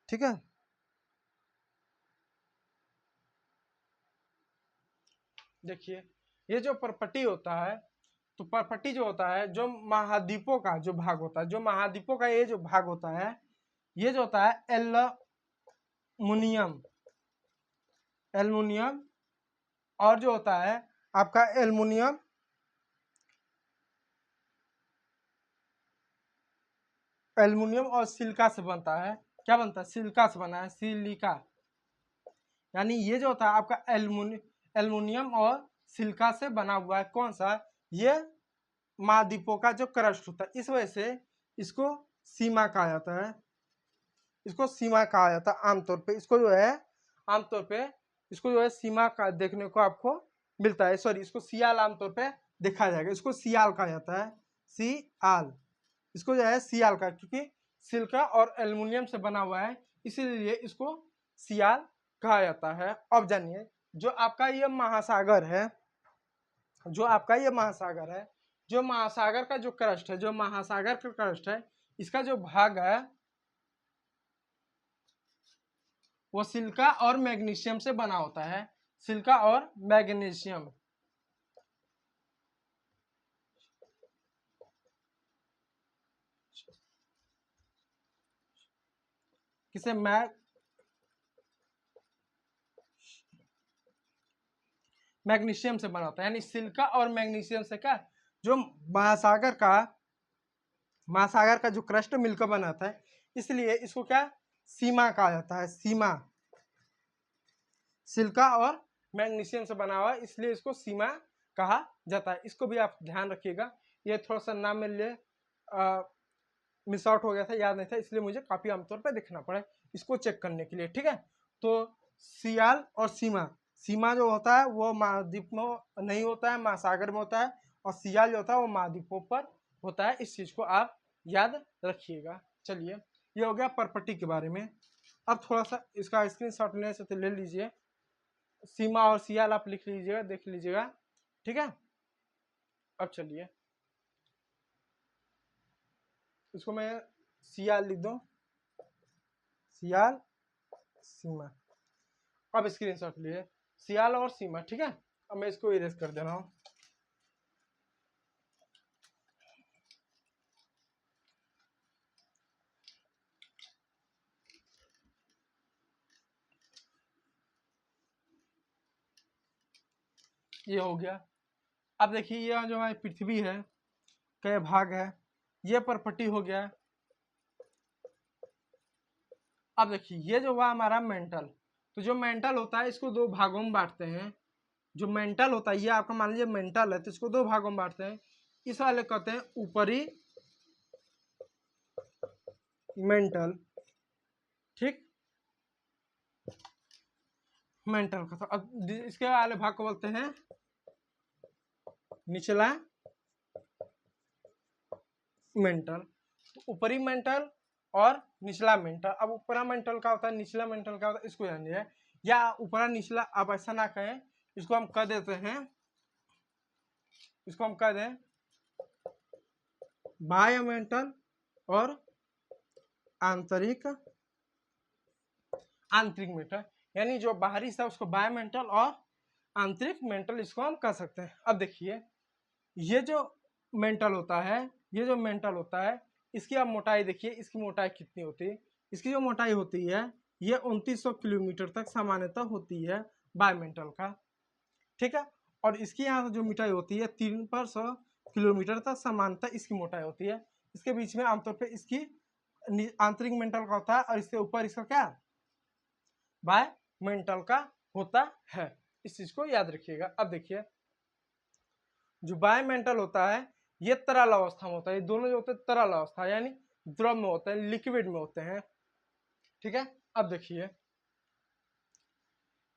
ठीक है, देखिए ये जो पर्पटी होता है, तो पर्पटी जो होता है, जो महाद्वीपों का जो भाग होता है, जो महाद्वीपों का ये जो भाग होता है, ये जो होता है एल्युमिनियम, एल्युमिनियम, और जो होता है आपका एल्युमिनियम, एल्युमिनियम और सिलिका से बनता है। क्या बनता है? सिलिका से बना है, सिलिका। यानी ये जो होता है आपका एल्युमिनियम और सिलिका से बना हुआ है। कौन सा? ये महाद्वीपों का जो क्रस्ट होता है। इस वजह से इसको सीमा कहा जाता है, इसको सीमा कहा जाता है। आमतौर पे इसको जो है, आमतौर पे इसको जो है सीमा का देखने को आपको मिलता है। सॉरी, इसको सियाल आमतौर पे देखा जाएगा, इसको सियाल कहा जाता है, सियाल। इसको जो है सियाल का, क्योंकि सिलिका और एल्युमिनियम से बना हुआ है, इसीलिए इसको सियाल कहा जाता है। अब जानिए, जो आपका ये महासागर है, जो आपका ये महासागर है, जो महासागर का जो क्रस्ट है, जो महासागर का क्रस्ट है, इसका जो भाग है वो सिलिका और मैग्नीशियम से बना होता है, सिलिका और मैग्नीशियम। किसे? मैग्नीशियम से बना होता है। यानी सिलिका और मैग्नीशियम से क्या, जो महासागर का जो क्रस्ट मिलकर बनाता है, इसलिए इसको क्या सीमा कहा जाता है, सीमा। सिलिका और मैग्नीशियम से बना हुआ है, इसलिए इसको सीमा कहा जाता है। इसको भी आप ध्यान रखिएगा। ये थोड़ा सा नाम में लिए मिस आउट हो गया था, याद नहीं था, इसलिए मुझे काफी आमतौर पर देखना पड़ा इसको चेक करने के लिए। ठीक है, तो सियाल और सीमा, सीमा जो होता है वो महाद्वीप में नहीं होता है, महासागर में होता है, और सियाल जो होता है वो महाद्वीपों पर होता है। इस चीज को आप याद रखिएगा। चलिए, ये हो गया पर्पटी के बारे में। अब थोड़ा सा इसका स्क्रीनशॉट लेने से तो ले लीजिए, सीमा और सियाल आप लिख लीजिएगा, देख लीजिएगा। ठीक है, अब चलिए इसको मैं सियाल लिख दूं, सियाल, सीमा। अब स्क्रीनशॉट लिए सियाल और सीमा। ठीक है, अब मैं इसको इरेज कर दे रहा हूं। ये हो गया। अब देखिए, ये जो हमारी पृथ्वी है, कई भाग है, ये पर्पटी हो गया। अब देखिए, ये जो हुआ हमारा मेंटल, तो जो मेंटल होता है इसको दो भागों में बांटते हैं। जो मेंटल होता है, ये आपका मान लीजिए मेंटल है, तो इसको दो भागों में बांटते हैं। इस वाले कहते हैं ऊपरी मेंटल, ठीक, मेंटल का। अब इसके वाले भाग को बोलते हैं निचला मेंटल। ऊपरी मेंटल और निचला मेंटल। अब ऊपरा मेंटल का होता है, निचला मेंटल का होता है, इसको जानिए। या ऊपरा निचला आप ऐसा ना कहें, इसको हम कह देते हैं, इसको हम कह दें बाह्य मेंटल और आंतरिक, आंतरिक मेंटल। यानी जो बाहरी से उसको बाह्य मेंटल, और आंतरिक मेंटल इसको हम कह सकते हैं। अब देखिए, ये जो मेंटल होता है, ये जो मेंटल होता है, इसकी आप मोटाई देखिए, इसकी मोटाई कितनी होती है। इसकी जो मोटाई होती है ये 2900 किलोमीटर तक सामान्यतः होती है बायोमेंटल का। ठीक है, और इसकी यहाँ जो मोटाई होती है 300 किलोमीटर तक सामान्यतः इसकी मोटाई होती है। इसके बीच में आमतौर पर इसकी आंतरिक मेंटल का होता है, और इसके ऊपर इसका क्या बायोमेंटल का होता है। इस चीज को याद रखिएगा। अब देखिए, जो बायोमेंटल होता है ये तरल अवस्था में होता है। ये दोनों जो होते हैं तरल अवस्था, यानी द्रव में होते हैं, लिक्विड में होते हैं। ठीक है, अब देखिए,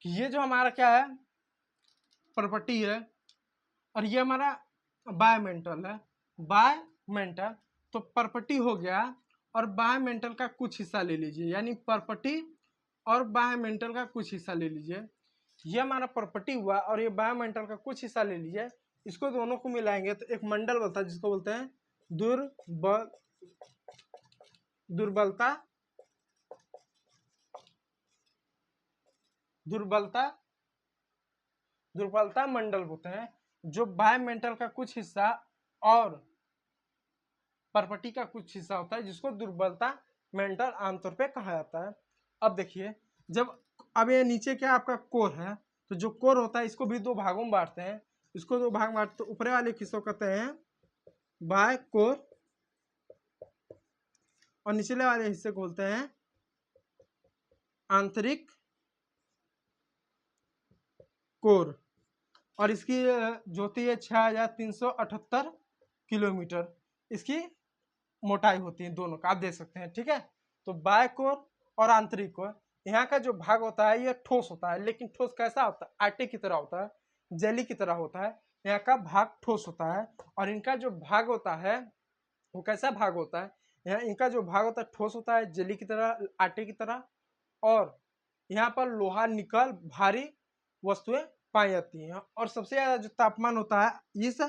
कि ये जो हमारा क्या है, प्रॉपर्टी है, और ये हमारा बायोमेंटल है। बायोमेंटल तो प्रॉपर्टी हो गया, और बायोमेंटल का कुछ हिस्सा ले लीजिए, यानी प्रॉपर्टी और बायोमेंटल का कुछ हिस्सा ले लीजिए। ये हमारा प्रॉपर्टी हुआ और ये बायोमेंटल का कुछ हिस्सा ले लीजिए। इसको दोनों को मिलाएंगे तो एक मंडल बनता है, जिसको बोलते हैं दुर्बलता दुर्बलता दुर्बलता मंडल होते हैं, जो बायोमेंटल का कुछ हिस्सा और प्रॉपर्टी का कुछ हिस्सा होता है, जिसको दुर्बलता मेंटल आमतौर पे कहा जाता है। अब देखिए, जब अब ये नीचे क्या आपका कोर है, तो जो कोर होता है इसको भी दो भागों में बांटते हैं। इसको दो भाग में बांटते, तो ऊपरे वाले हिस्सों को कहते हैं बाय कोर, और निचले वाले हिस्से को बोलते हैं आंतरिक कोर। और इसकी जो होती है 6378 किलोमीटर इसकी मोटाई होती है दोनों का, आप देख सकते हैं। ठीक है, तो बाय कोर और आंतरिक कोर, यहाँ का जो भाग होता है ये ठोस होता है, लेकिन ठोस कैसा होता है, आटे की तरह होता है, जेली की तरह होता है। यहाँ का भाग ठोस होता है, और इनका जो भाग होता है वो कैसा भाग होता है, यहाँ इनका जो भाग होता है ठोस होता है, जेली की तरह, आटे की तरह। और यहाँ पर लोहा निकल भारी वस्तुएं पाई जाती हैं। और सबसे ज्यादा जो तापमान होता है इस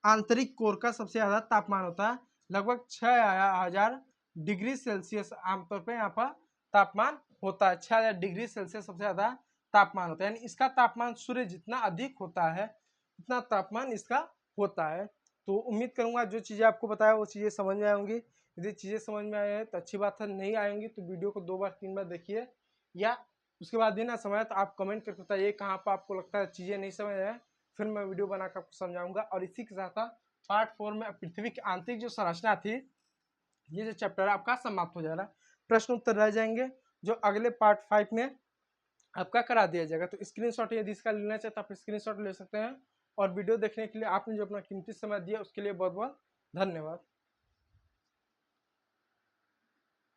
आंतरिक कोर का, सबसे ज्यादा तापमान होता है लगभग 6000 डिग्री सेल्सियस। आमतौर पर यहाँ पर तापमान होता है 6000 डिग्री सेल्सियस, सबसे ज्यादा तापमान होता है। यानी इसका तापमान सूर्य जितना अधिक होता है उतना तापमान इसका होता है। तो उम्मीद करूंगा जो चीज़ें आपको बताया वो चीज़ें समझ में आएंगी। यदि चीज़ें समझ में आए तो अच्छी बात है, नहीं आएंगी तो वीडियो को 2 बार 3 बार देखिए, या उसके बाद भी ना समझ तो आप कमेंट करके बताइए कहाँ पर आपको लगता है चीज़ें नहीं समझ आए, फिर मैं वीडियो बनाकर आपको समझाऊंगा। और इसी के साथ पार्ट 4 में पृथ्वी की आंतरिक जो संरचना थी, ये जो चैप्टर आपका समाप्त हो जाएगा। प्रश्न उत्तर रह जाएंगे जो अगले पार्ट 5 में आपका करा दिया जाएगा। तो स्क्रीनशॉट यदि इसका लेना चाहते तो आप स्क्रीनशॉट ले सकते हैं। और वीडियो देखने के लिए आपने जो अपना कीमती समय दिया उसके लिए बहुत बहुत धन्यवाद।